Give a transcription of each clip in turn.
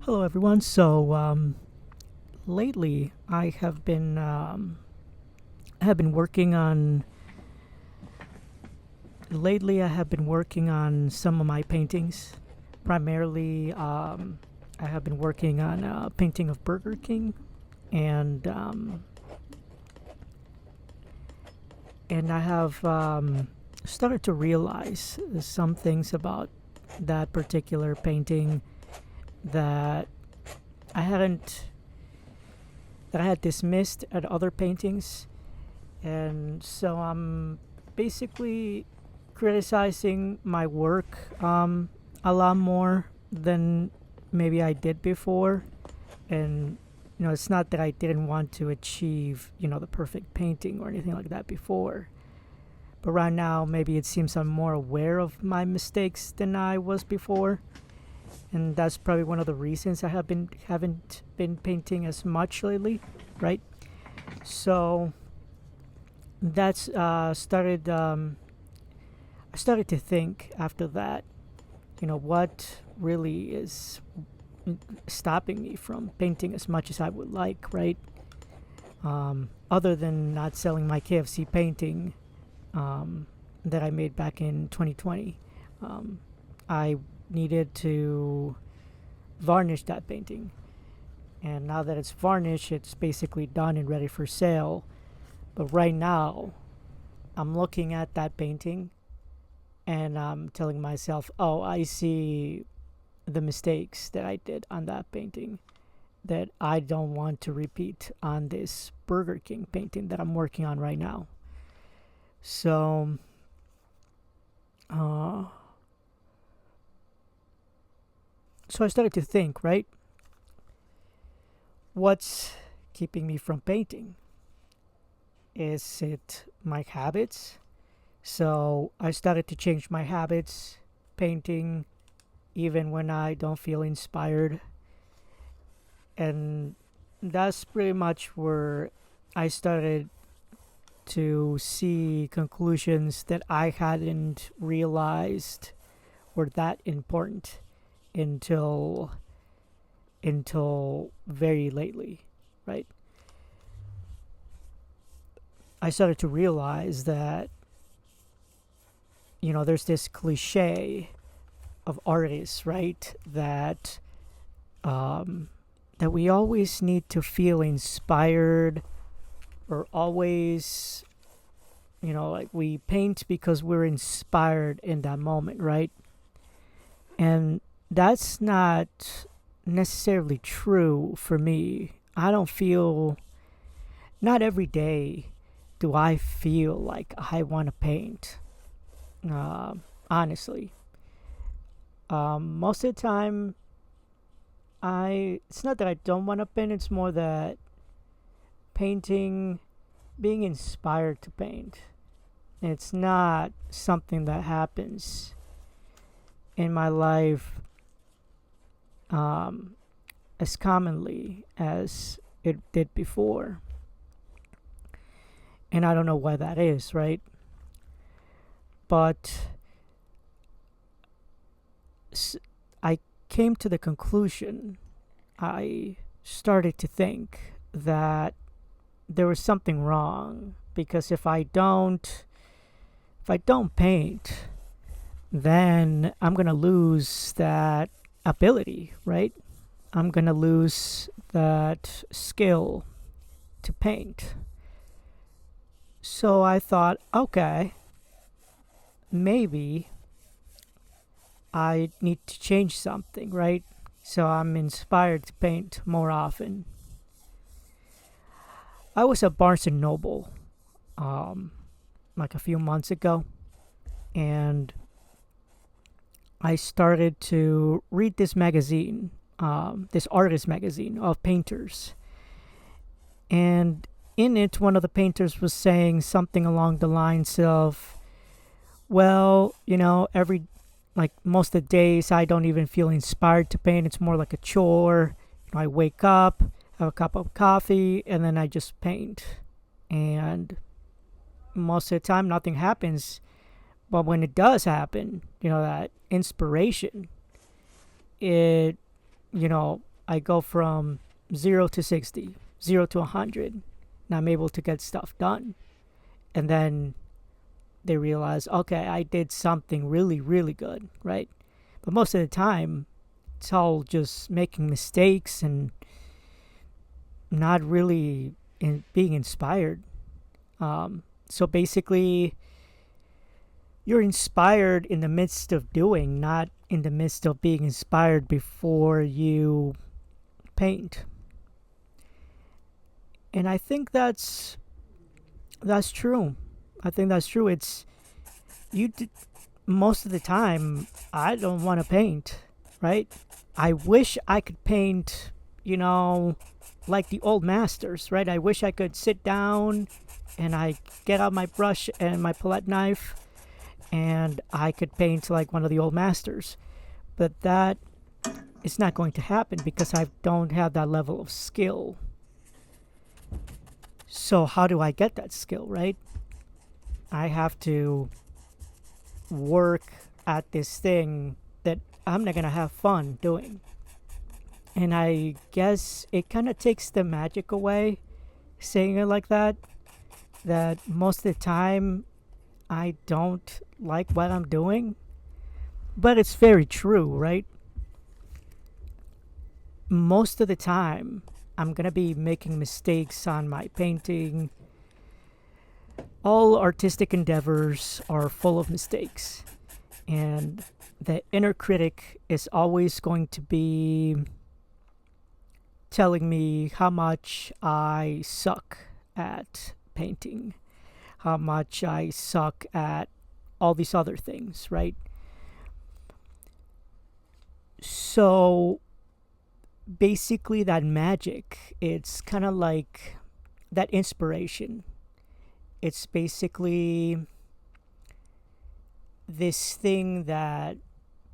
Hello, everyone. Lately I have been working on I have been working on some of my paintings. Primarily, I have been working on a painting of Burger King, and I have started to realize some things about that particular painting that I hadn't that I had dismissed at other paintings, and so I'm basically criticizing my work a lot more than maybe I did before. And it's not that I didn't want to achieve the perfect painting or anything like that before, but right now maybe it seems I'm more aware of my mistakes than I was before, and that's probably one of the reasons haven't been painting as much lately, right? So that's started. I started to think after that, what really is stopping me from painting as much as I would like, right? Other than not selling my KFC painting that I made back in 2020, I needed to varnish that painting. And now that it's varnished, it's basically done and ready for sale. But right now, I'm looking at that painting and I'm telling myself, oh, I see the mistakes that I did on that painting that I don't want to repeat on this Burger King painting that I'm working on right now. So, uh, so I started to think, right? What's keeping me from painting? Is it my habits? So I started to change my habits, painting even when I don't feel inspired. And that's pretty much where I started to see conclusions that I hadn't realized were that important until very lately, right? I started to realize that there's this cliche of artists, right? That we always need to feel inspired, or always, like we paint because we're inspired in that moment, right? And that's not necessarily true for me. I don't feel, not every day do I feel like I want to paint. Honestly, most of the time, it's not that I don't want to paint. It's more that painting, being inspired to paint, it's not something that happens in my life um, as commonly as it did before. And I don't know why that is, right? But I came to the conclusion, I started to think that there was something wrong, because if I don't paint, then I'm going to lose that ability, right? I'm going to lose that skill to paint. So I thought, okay, maybe I need to change something, right? So I'm inspired to paint more often. I was at Barnes and Noble um, like a few months ago, and I started to read this magazine, this artist magazine of painters. And in it, one of the painters was saying something along the lines of, well, every like most of the days I don't even feel inspired to paint. It's more like a chore. I wake up, have a cup of coffee, and then I just paint. And most of the time nothing happens. But when it does happen, that inspiration, it, you know, I go from 0 to 60, 0 to 100, and I'm able to get stuff done. And then they realize, okay, I did something really, really good, right? But most of the time, it's all just making mistakes and not really being inspired. So basically, you're inspired in the midst of doing, not in the midst of being inspired before you paint. And I think that's true. I think that's true. It's you. Most of the time, I don't want to paint, right? I wish I could paint, you know, like the old masters, right? I wish I could sit down and I get out my brush and my palette knife and I could paint like one of the old masters. But that is not going to happen because I don't have that level of skill. So, how do I get that skill, right? I have to work at this thing that I'm not going to have fun doing. And I guess it kind of takes the magic away saying it like that. That most of the time I don't like what I'm doing. But it's very true, right? Most of the time I'm going to be making mistakes on my painting. All artistic endeavors are full of mistakes. And the inner critic is always going to be telling me how much I suck at painting, how much I suck at all these other things, right? So basically, that magic, it's kind of like that inspiration. It's basically this thing that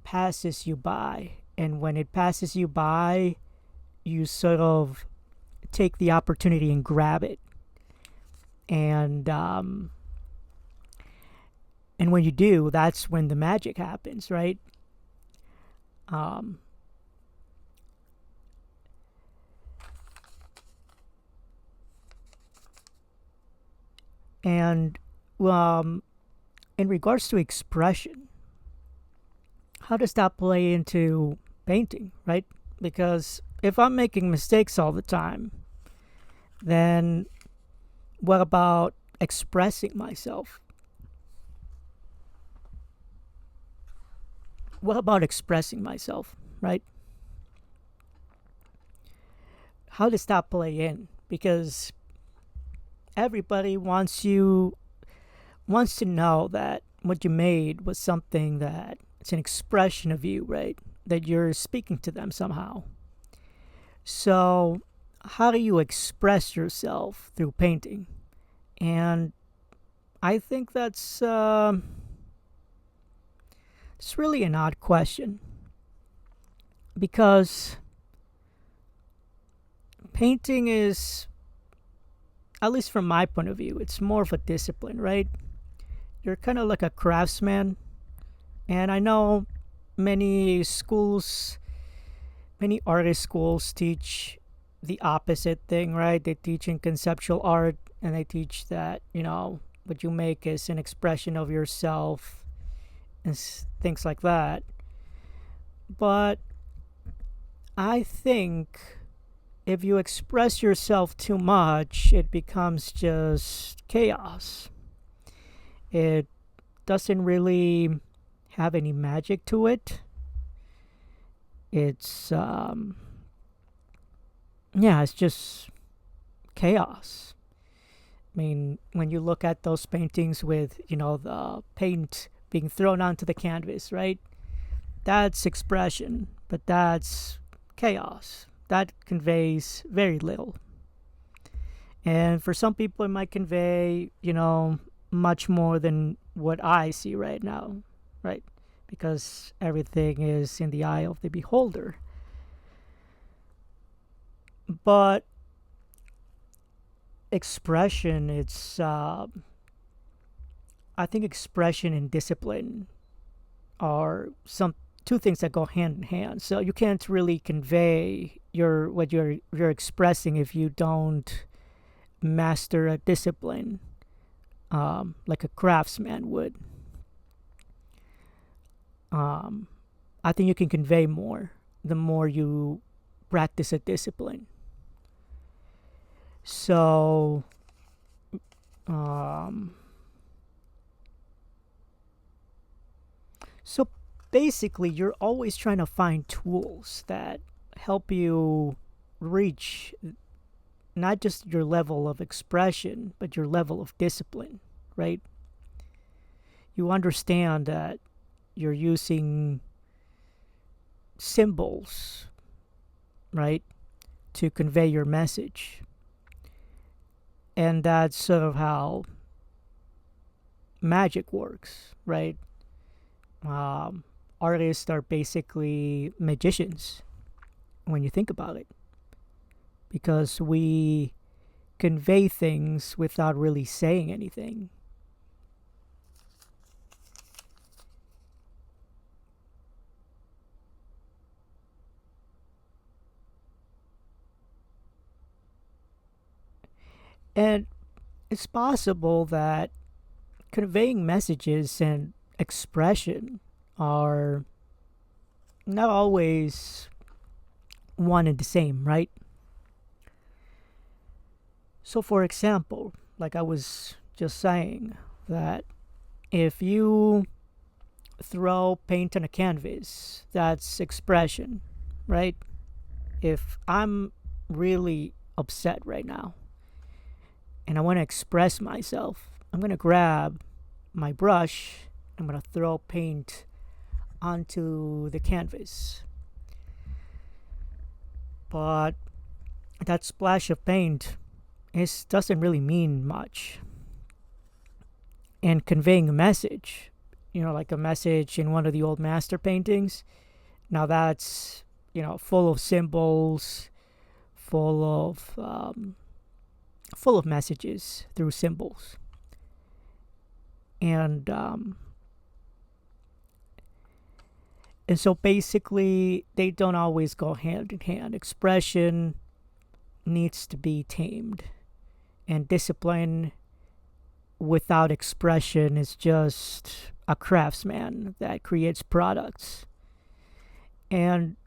passes you by. And when it passes you by, you sort of take the opportunity and grab it. And when you do, that's when the magic happens, right? Um, and um, in regards to expression, how does that play into painting, right? Because if I'm making mistakes all the time, then what about expressing myself? What about expressing myself, right? How does that play in? Because everybody wants to know that what you made was something that it's an expression of you, right? That you're speaking to them somehow. So, how do you express yourself through painting? And I think it's really an odd question because painting is, at least from my point of view, it's more of a discipline, right? You're kind of like a craftsman. And I know many schools, many artist schools teach the opposite thing, right? They teach in conceptual art and they teach that, what you make is an expression of yourself and things like that. But I think if you express yourself too much, it becomes just chaos. It doesn't really have any magic to it. It's it's just chaos. I mean, when you look at those paintings with, the paint being thrown onto the canvas, right? That's expression, but that's chaos. That conveys very little. And for some people, it might convey, much more than what I see right now, right? Because everything is in the eye of the beholder. But expression, I think expression and discipline are some two things that go hand in hand. So you can't really convey you're expressing if you don't master a discipline, like a craftsman would. um, I think you can convey more the more you practice a discipline. So, um, so basically, you're always trying to find tools that help you reach not just your level of expression, but your level of discipline, right? You understand that you're using symbols, right, to convey your message. And that's sort of how magic works, right? Um, Artists are basically magicians when you think about it, because we convey things without really saying anything. And it's possible that conveying messages and expression are not always one and the same, right? So, for example, like I was just saying, that if you throw paint on a canvas, that's expression, right? If I'm really upset right now and I want to express myself, I'm going to grab my brush, I'm going to throw paint onto the canvas. But that splash of paint doesn't really mean much. And conveying a message, like a message in one of the old master paintings, now that's, full of symbols, full of full of messages through symbols. And and so basically they don't always go hand in hand. Expression needs to be tamed, and discipline without expression is just a craftsman that creates products. And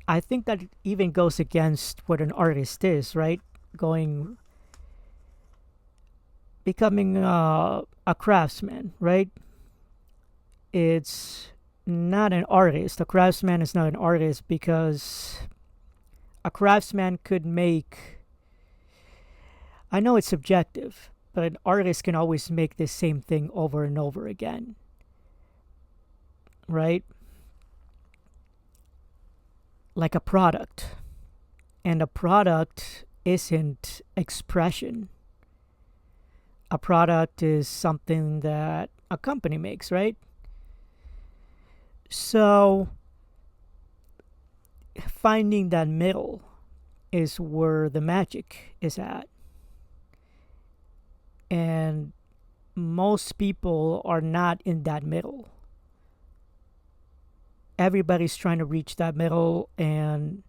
I think that even goes against what an artist is, right? Going Becoming a craftsman, right? It's not an artist. A craftsman is not an artist, because a craftsman could make, I know it's subjective, but an artist can always make the same thing over and over again, right? Like a product. And a product isn't expression. A product is something that a company makes, right? So finding that middle is where the magic is at. And most people are not in that middle. Everybody's trying to reach that middle, and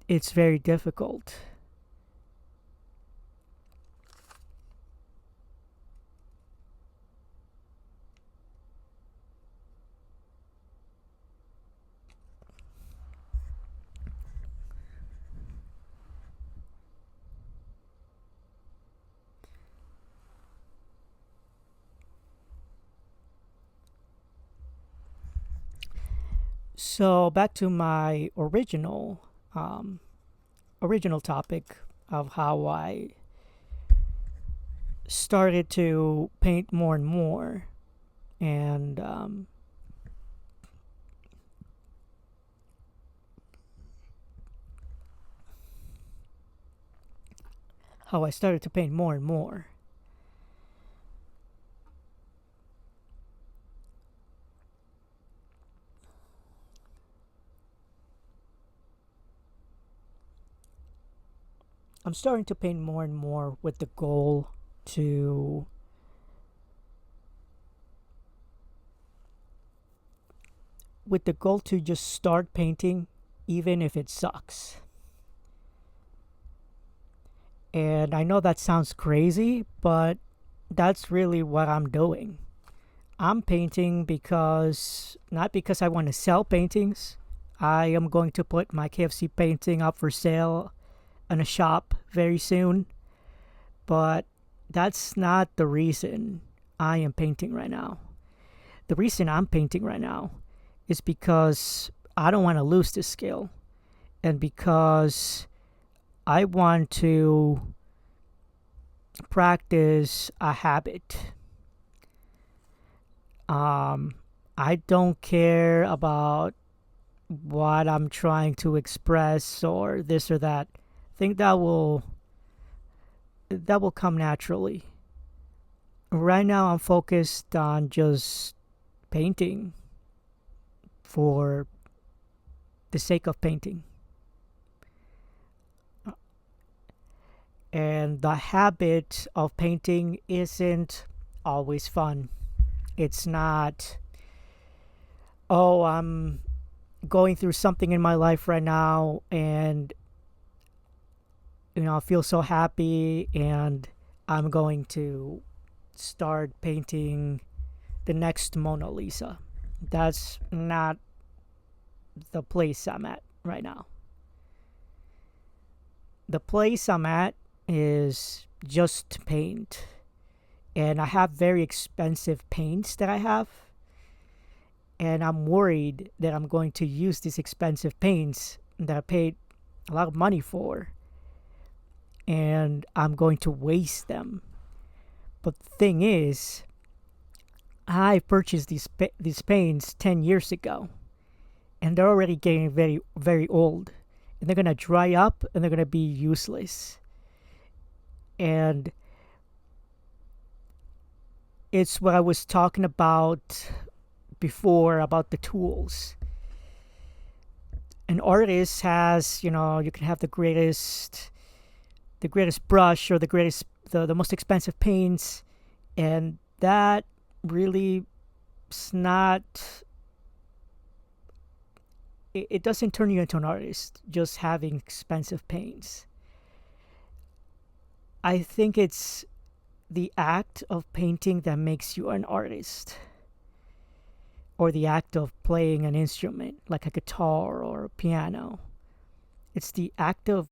it's very difficult. So back to my original topic of how I started to paint more and more, and how I started to paint more and more. I'm starting to paint more and more with the goal to with the goal to just start painting, even if it sucks. And I know that sounds crazy, but that's really what I'm doing. I'm painting because, not because I want to sell paintings. I am going to put my KFC painting up for sale in a shop very soon, but that's not the reason I am painting right now. The reason I'm painting right now is because I don't want to lose this skill, and because I want to practice a habit. I don't care about what I'm trying to express or this or that. I think that will come naturally. Right now I'm focused on just painting for the sake of painting. And the habit of painting isn't always fun. It's not, oh, I'm going through something in my life right now and I feel so happy and I'm going to start painting the next Mona Lisa. That's not the place I'm at right now. The place I'm at is just paint. And I have very expensive paints that I have. And I'm worried that I'm going to use these expensive paints that I paid a lot of money for. And I'm going to waste them. But the thing is, I purchased these paints 10 years ago. And they're already getting very, very old. And they're going to dry up and they're going to be useless. And it's what I was talking about before about the tools. An artist has, you can have the greatest brush or the most expensive paints, and that really is not. It doesn't turn you into an artist just having expensive paints. I think it's the act of painting that makes you an artist, or the act of playing an instrument like a guitar or a piano. It's the act of